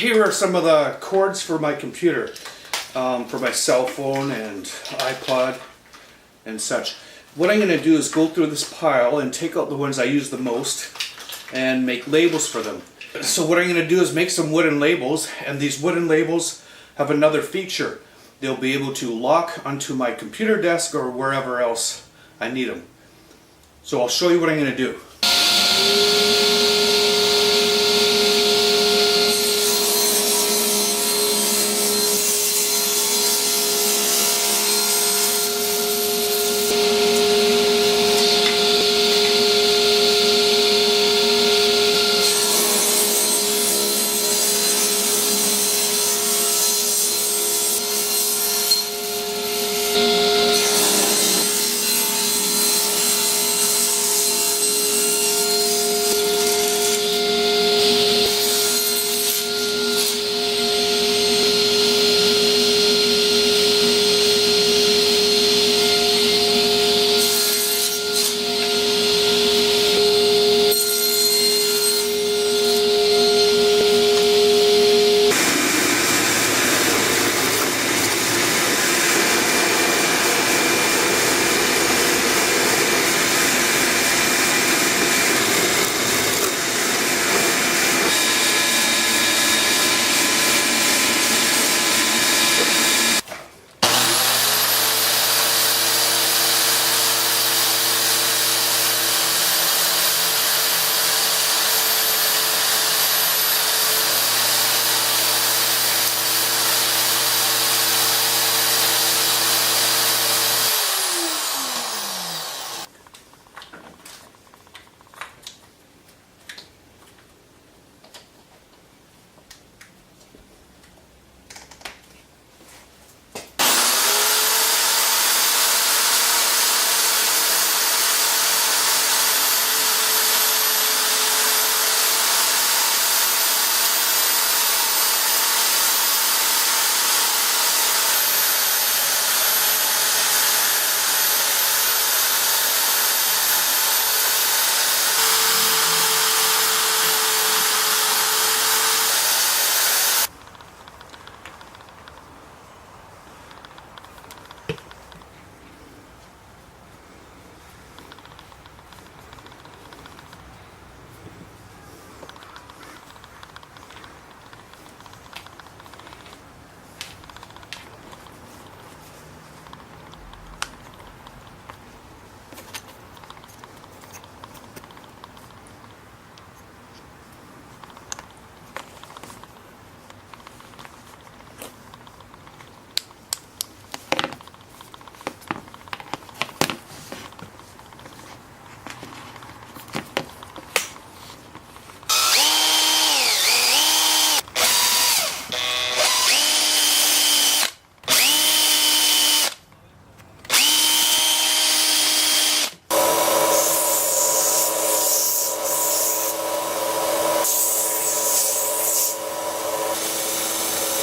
here are some of the cords for my computer, for my cell phone and iPod and such. What I'm going to do is go through this pile and take out the ones I use the most and make labels for them. So what I'm going to do is make some wooden labels, and these wooden labels have another feature. They'll be able to lock onto my computer desk or wherever else I need them. So I'll show you what I'm going to do.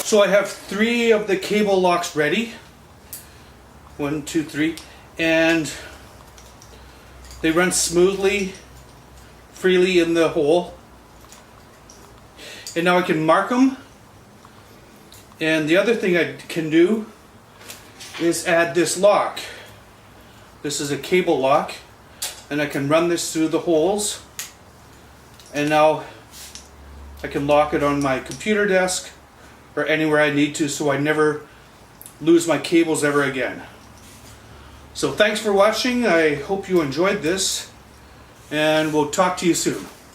So I have 3 of the cable locks ready. 1, 2, 3. And they run smoothly, freely in the hole. And now I can mark them. And the other thing I can do is add this lock. This is a cable lock. And I can run this through the holes. And now I can lock it on my computer desk or anywhere I need to, so I never lose my cables ever again. So thanks for watching. I hope you enjoyed this, and we'll talk to you soon.